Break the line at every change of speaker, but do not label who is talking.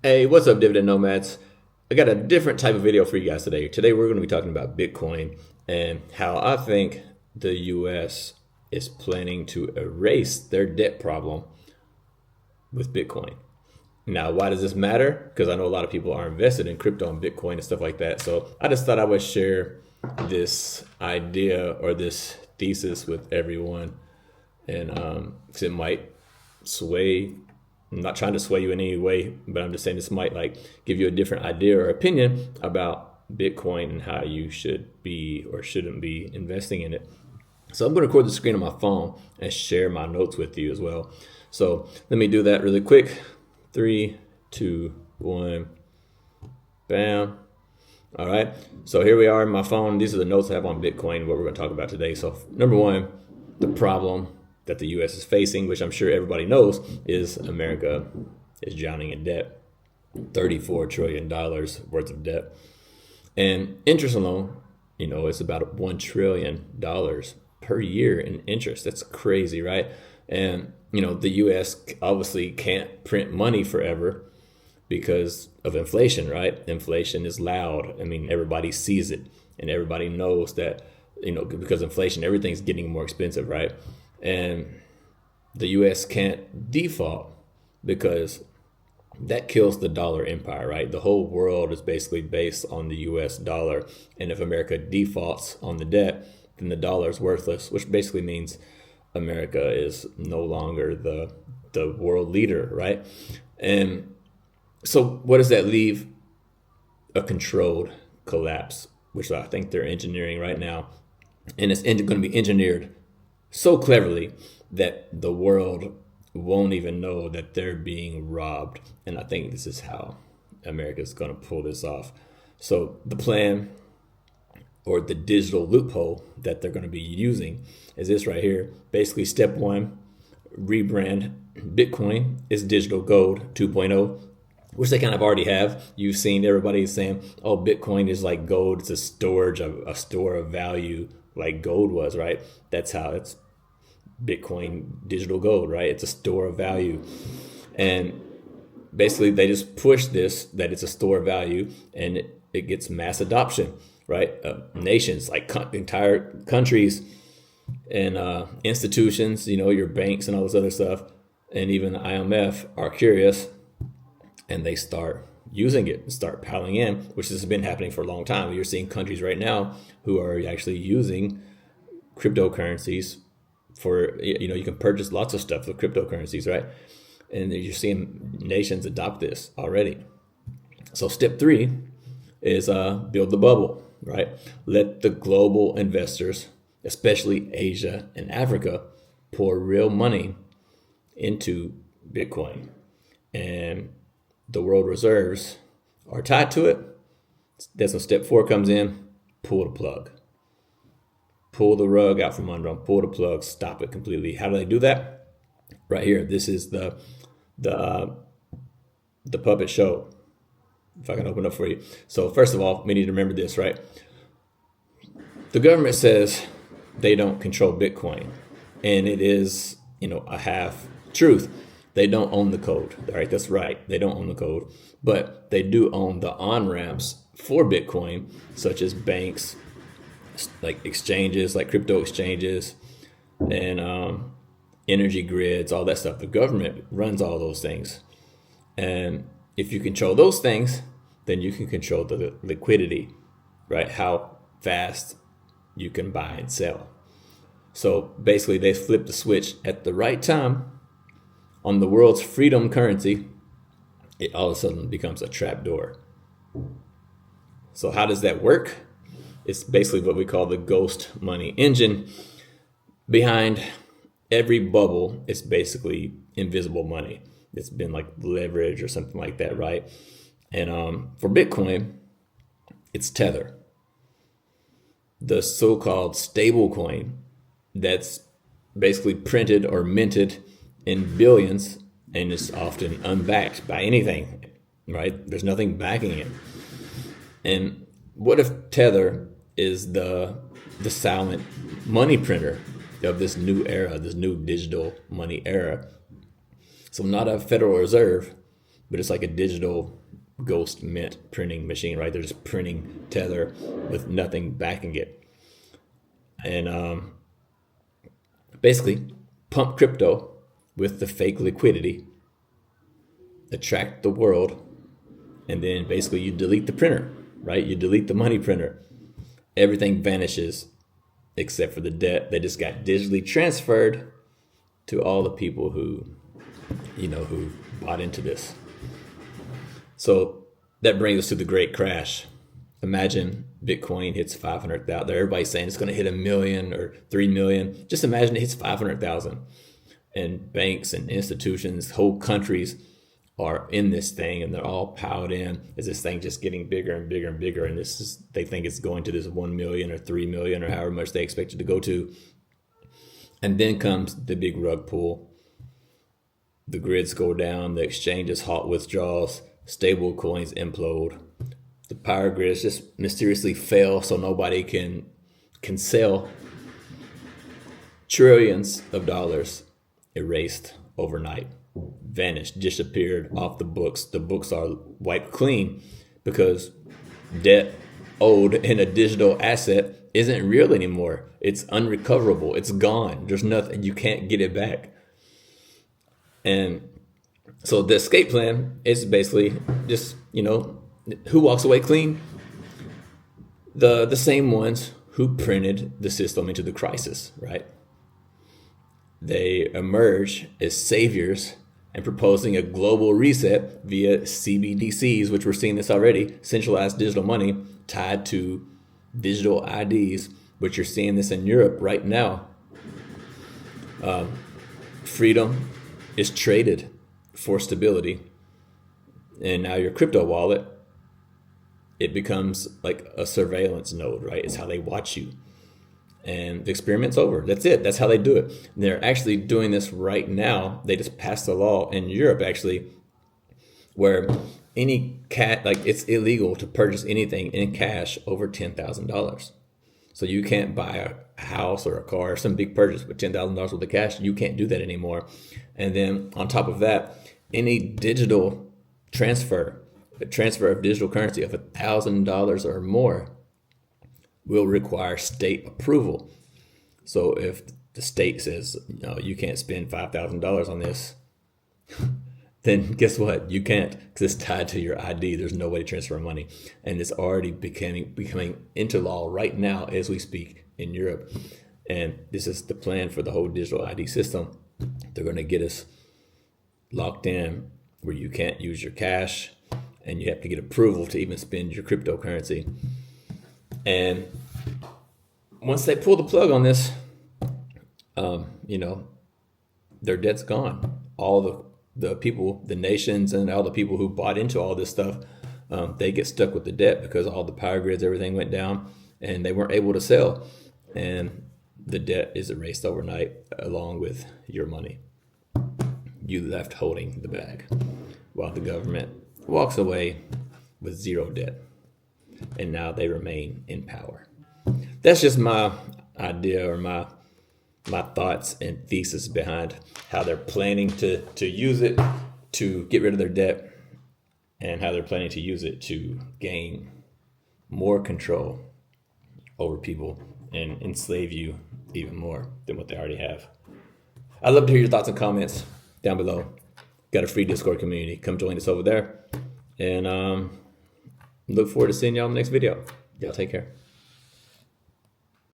Hey, what's up, Dividend Nomads? I got a different type of video for you guys today. Today, we're going to be talking about Bitcoin and how I think the US is planning to erase their debt problem with Bitcoin. Now, why does this matter? Because I know a lot of people are invested in crypto and Bitcoin and stuff like that. So I just thought I would share this idea or this thesis with everyone. And 'cause it might sway. I'm not trying to sway you in any way, but I'm just saying this might like give you a different idea or opinion about Bitcoin and how you should be or shouldn't be investing in it. So I'm going to record the screen on my phone and share my notes with you as well. So let me do that really quick. 3, 2, 1, bam. All right. So here we are on my phone. These are the notes I have on Bitcoin, what we're going to talk about today. So number one, the problem that the U.S. is facing, which I'm sure everybody knows, is America is drowning in debt. $34 trillion worth of debt. And interest alone, it's about $1 trillion per year in interest. That's crazy, right? And, the U.S. obviously can't print money forever because of inflation, right? Inflation is loud. I mean, everybody sees it and everybody knows that, because inflation, everything's getting more expensive, right? And the US can't default because that kills the dollar empire, right? The whole world is basically based on the US dollar. And if America defaults on the debt, then the dollar is worthless, which basically means America is no longer the world leader, right? And so what does that leave? A controlled collapse, which I think they're engineering right now. And it's going to be engineered so cleverly that the world won't even know that they're being robbed. And I think this is how America is going to pull this off. So the plan or the digital loophole that they're going to be using is this right here. Basically, step one, rebrand Bitcoin is digital gold 2.0, which they kind of already have. You've seen everybody saying, oh, Bitcoin is like gold. It's a store of value like gold was, right? That's how it's Bitcoin digital gold, right? It's a store of value. And basically they just push this, that it's a store of value, and it gets mass adoption, right? Nations, like entire countries and institutions, your banks and all this other stuff, and even the IMF are curious, and they start using it, start piling in, which has been happening for a long time. You're seeing countries right now who are actually using cryptocurrencies for, you can purchase lots of stuff with cryptocurrencies, right? And you're seeing nations adopt this already. So step 3 is build the bubble, right? Let the global investors, especially Asia and Africa, pour real money into Bitcoin. And the world reserves are tied to it. That's when step 4 comes in. Pull the plug. Pull the rug out from under them. Pull the plug. Stop it completely. How do they do that? Right here. This is the puppet show. If I can open up for you. So first of all, we need to remember this, right? The government says they don't control Bitcoin, and it is, a half truth. They don't own the code. All right, that's right. They don't own the code, but they do own the on-ramps for Bitcoin, such as banks, like exchanges, like crypto exchanges, and energy grids, all that stuff. The government runs all those things. And if you control those things, then you can control the liquidity, right? How fast you can buy and sell. So basically, they flip the switch at the right time on the world's freedom currency. It all of a sudden becomes a trapdoor. So how does that work? It's basically what we call the ghost money engine. Behind every bubble, it's basically invisible money. It's been like leverage or something like that, right? And for Bitcoin, it's Tether, the so-called stable coin that's basically printed or minted in billions, and it's often unbacked by anything, right? There's nothing backing it. And what if Tether is the silent money printer of this new era, this new digital money era? So not a Federal Reserve, but it's like a digital ghost mint printing machine, right? They're just printing Tether with nothing backing it. And basically pump crypto with the fake liquidity, attract the world, and then basically you delete the printer, right? You delete the money printer. Everything vanishes except for the debt that just got digitally transferred to all the people who bought into this. So that brings us to the great crash. Imagine Bitcoin hits 500,000. Everybody's saying it's going to hit 1 million or 3 million. Just imagine it hits 500,000. And banks and institutions, whole countries are in this thing, and they're all piled in. Is this thing just getting bigger and bigger and bigger? And they think it's going to this 1 million or 3 million or however much they expect it to go to. And then comes the big rug pull. The grids go down, the exchanges halt withdrawals, stable coins implode. The power grids just mysteriously fail, so nobody can sell. Trillions of dollars erased overnight, vanished, disappeared off the books. The books are wiped clean because debt owed in a digital asset isn't real anymore. It's unrecoverable. It's gone. There's nothing. You can't get it back. And so the escape plan is basically just, who walks away clean? The same ones who printed the system into the crisis, right? They emerge as saviors and proposing a global reset via CBDCs, which we're seeing this already, centralized digital money tied to digital IDs, which you're seeing this in Europe right now. Freedom is traded for stability. And now your crypto wallet, it becomes like a surveillance node, right? It's how they watch you. And the experiment's over. That's it. That's how they do it. And they're actually doing this right now. They just passed a law in Europe, actually, where it's illegal to purchase anything in cash over $10,000. So you can't buy a house or a car or some big purchase with $10,000 worth of cash. You can't do that anymore. And then on top of that, any digital transfer, a transfer of digital currency of $1,000 or more will require state approval. So if the state says, you can't spend $5,000 on this, then guess what? You can't, because it's tied to your ID. There's no way to transfer money. And it's already becoming into law right now as we speak in Europe. And this is the plan for the whole digital ID system. They're going to get us locked in where you can't use your cash and you have to get approval to even spend your cryptocurrency. And once they pull the plug on this, their debt's gone. All the people, the nations, and all the people who bought into all this stuff, they get stuck with the debt because all the power grids, everything went down, and they weren't able to sell. And the debt is erased overnight along with your money. You left holding the bag while the government walks away with zero debt. And now they remain in power. That's just my idea or my thoughts and thesis behind how they're planning to use it to get rid of their debt and how they're planning to use it to gain more control over people and enslave you even more than what they already have. I'd love to hear your thoughts and comments down below. Got a free Discord community. Come join us over there. And look forward to seeing y'all in the next video. Y'all take care.